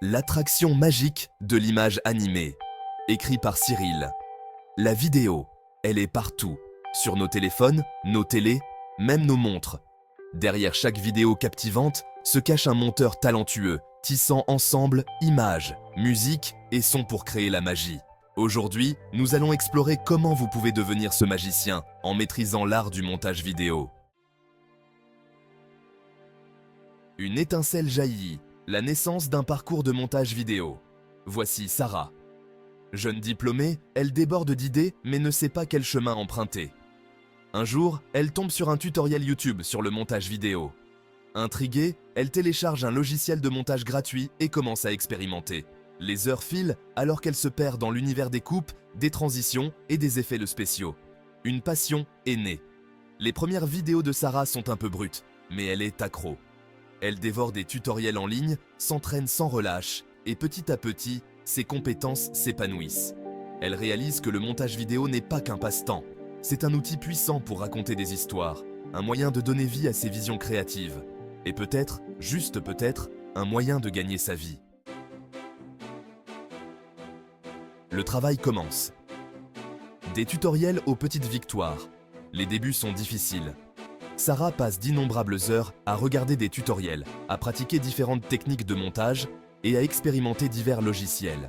L'attraction magique de l'image animée. Écrit par Cyril. La vidéo, elle est partout. Sur nos téléphones, nos télés, même nos montres. Derrière chaque vidéo captivante se cache un monteur talentueux, tissant ensemble images, musique et sons pour créer la magie. Aujourd'hui, nous allons explorer comment vous pouvez devenir ce magicien en maîtrisant l'art du montage vidéo. Une étincelle jaillit, la naissance d'un parcours de montage vidéo. Voici Sarah. Jeune diplômée, elle déborde d'idées mais ne sait pas quel chemin emprunter. Un jour, elle tombe sur un tutoriel YouTube sur le montage vidéo. Intriguée, elle télécharge un logiciel de montage gratuit et commence à expérimenter. Les heures filent alors qu'elle se perd dans l'univers des coupes, des transitions et des effets spéciaux. Une passion est née. Les premières vidéos de Sarah sont un peu brutes, mais elle est accro. Elle dévore des tutoriels en ligne, s'entraîne sans relâche et petit à petit, ses compétences s'épanouissent. Elle réalise que le montage vidéo n'est pas qu'un passe-temps. C'est un outil puissant pour raconter des histoires, un moyen de donner vie à ses visions créatives. Et peut-être, juste peut-être, un moyen de gagner sa vie. Le travail commence. Des tutoriels aux petites victoires. Les débuts sont difficiles. Sarah passe d'innombrables heures à regarder des tutoriels, à pratiquer différentes techniques de montage et à expérimenter divers logiciels.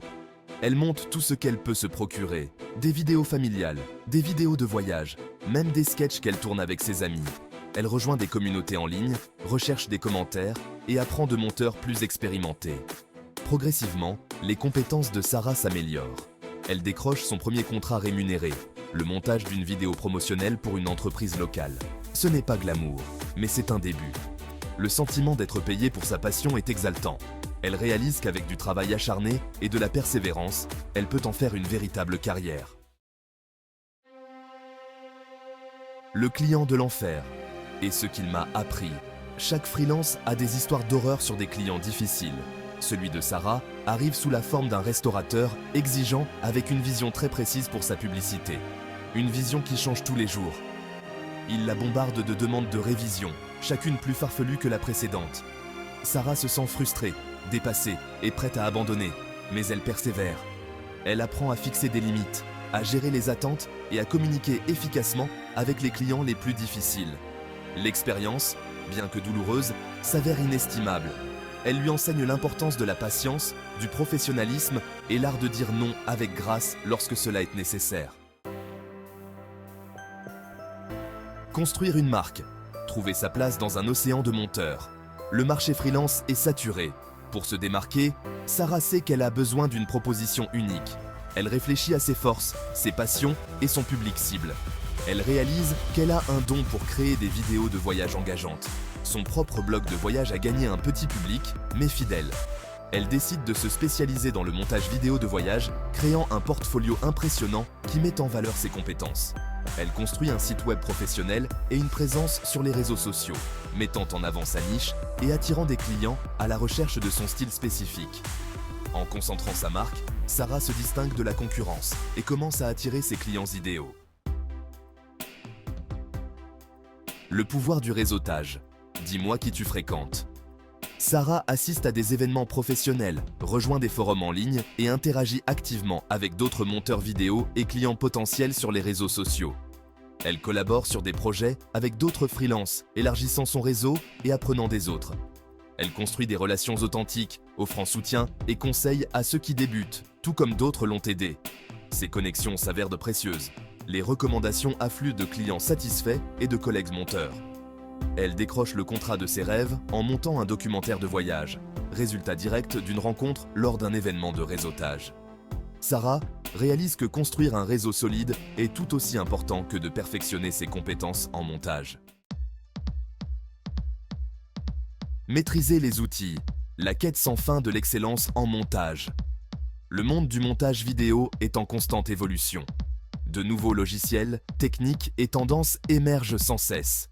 Elle monte tout ce qu'elle peut se procurer, des vidéos familiales, des vidéos de voyage, même des sketchs qu'elle tourne avec ses amis. Elle rejoint des communautés en ligne, recherche des commentaires et apprend de monteurs plus expérimentés. Progressivement, les compétences de Sarah s'améliorent. Elle décroche son premier contrat rémunéré, le montage d'une vidéo promotionnelle pour une entreprise locale. Ce n'est pas glamour, mais c'est un début. Le sentiment d'être payé pour sa passion est exaltant. Elle réalise qu'avec du travail acharné et de la persévérance, elle peut en faire une véritable carrière. Le client de l'enfer et ce qu'il m'a appris. Chaque freelance a des histoires d'horreur sur des clients difficiles. Celui de Sarah arrive sous la forme d'un restaurateur exigeant avec une vision très précise pour sa publicité. Une vision qui change tous les jours. Il la bombarde de demandes de révision, chacune plus farfelue que la précédente. Sarah se sent frustrée, dépassée et prête à abandonner, mais elle persévère. Elle apprend à fixer des limites, à gérer les attentes et à communiquer efficacement avec les clients les plus difficiles. L'expérience, bien que douloureuse, s'avère inestimable. Elle lui enseigne l'importance de la patience, du professionnalisme et l'art de dire non avec grâce lorsque cela est nécessaire. Construire une marque, trouver sa place dans un océan de monteurs. Le marché freelance est saturé. Pour se démarquer, Sarah sait qu'elle a besoin d'une proposition unique. Elle réfléchit à ses forces, ses passions et son public cible. Elle réalise qu'elle a un don pour créer des vidéos de voyage engageantes. Son propre blog de voyage a gagné un petit public, mais fidèle. Elle décide de se spécialiser dans le montage vidéo de voyage, créant un portfolio impressionnant qui met en valeur ses compétences. Elle construit un site web professionnel et une présence sur les réseaux sociaux, mettant en avant sa niche et attirant des clients à la recherche de son style spécifique. En concentrant sa marque, Sarah se distingue de la concurrence et commence à attirer ses clients idéaux. Le pouvoir du réseautage. Dis-moi qui tu fréquentes. Sarah assiste à des événements professionnels, rejoint des forums en ligne et interagit activement avec d'autres monteurs vidéo et clients potentiels sur les réseaux sociaux. Elle collabore sur des projets avec d'autres freelances, élargissant son réseau et apprenant des autres. Elle construit des relations authentiques, offrant soutien et conseils à ceux qui débutent, tout comme d'autres l'ont aidé. Ces connexions s'avèrent de précieuses. Les recommandations affluent de clients satisfaits et de collègues monteurs. Elle décroche le contrat de ses rêves en montant un documentaire de voyage, résultat direct d'une rencontre lors d'un événement de réseautage. Sarah réalise que construire un réseau solide est tout aussi important que de perfectionner ses compétences en montage. Maîtriser les outils, la quête sans fin de l'excellence en montage. Le monde du montage vidéo est en constante évolution. De nouveaux logiciels, techniques et tendances émergent sans cesse.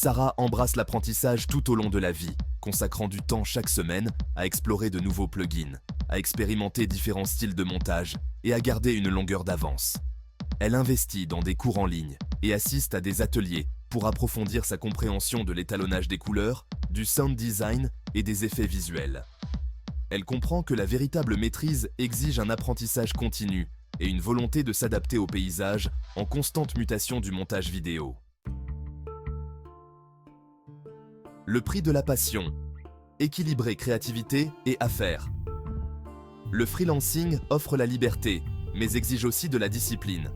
Sarah embrasse l'apprentissage tout au long de la vie, consacrant du temps chaque semaine à explorer de nouveaux plugins, à expérimenter différents styles de montage et à garder une longueur d'avance. Elle investit dans des cours en ligne et assiste à des ateliers pour approfondir sa compréhension de l'étalonnage des couleurs, du sound design et des effets visuels. Elle comprend que la véritable maîtrise exige un apprentissage continu et une volonté de s'adapter au paysage en constante mutation du montage vidéo. Le prix de la passion. Équilibrer créativité et affaires. Le freelancing offre la liberté, mais exige aussi de la discipline.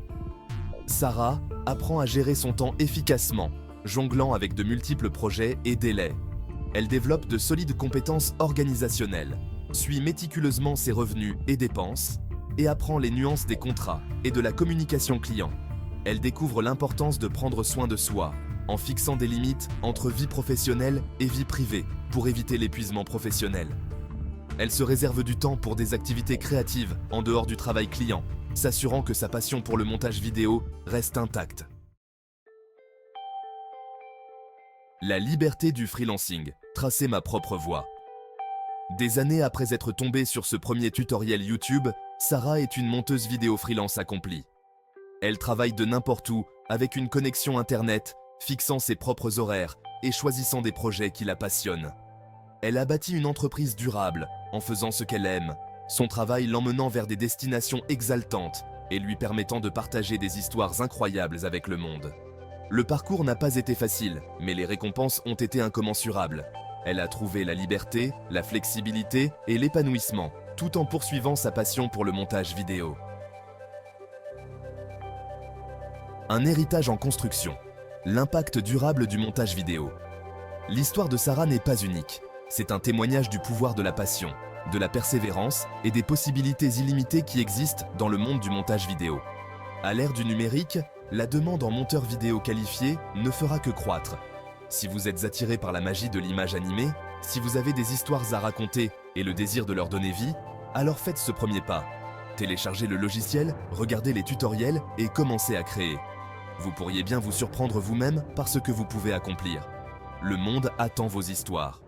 Sarah apprend à gérer son temps efficacement, jonglant avec de multiples projets et délais. Elle développe de solides compétences organisationnelles, suit méticuleusement ses revenus et dépenses, et apprend les nuances des contrats et de la communication client. Elle découvre l'importance de prendre soin de soi, en fixant des limites entre vie professionnelle et vie privée, pour éviter l'épuisement professionnel. Elle se réserve du temps pour des activités créatives en dehors du travail client, s'assurant que sa passion pour le montage vidéo reste intacte. La liberté du freelancing, tracer ma propre voie. Des années après être tombée sur ce premier tutoriel YouTube, Sarah est une monteuse vidéo freelance accomplie. Elle travaille de n'importe où, avec une connexion internet, fixant ses propres horaires et choisissant des projets qui la passionnent. Elle a bâti une entreprise durable, en faisant ce qu'elle aime, son travail l'emmenant vers des destinations exaltantes et lui permettant de partager des histoires incroyables avec le monde. Le parcours n'a pas été facile, mais les récompenses ont été incommensurables. Elle a trouvé la liberté, la flexibilité et l'épanouissement, tout en poursuivant sa passion pour le montage vidéo. Un héritage en construction. L'impact durable du montage vidéo. L'histoire de Sarah n'est pas unique. C'est un témoignage du pouvoir de la passion, de la persévérance et des possibilités illimitées qui existent dans le monde du montage vidéo. À l'ère du numérique, la demande en monteurs vidéo qualifiés ne fera que croître. Si vous êtes attiré par la magie de l'image animée, si vous avez des histoires à raconter et le désir de leur donner vie, alors faites ce premier pas. Téléchargez le logiciel, regardez les tutoriels et commencez à créer. Vous pourriez bien vous surprendre vous-même par ce que vous pouvez accomplir. Le monde attend vos histoires.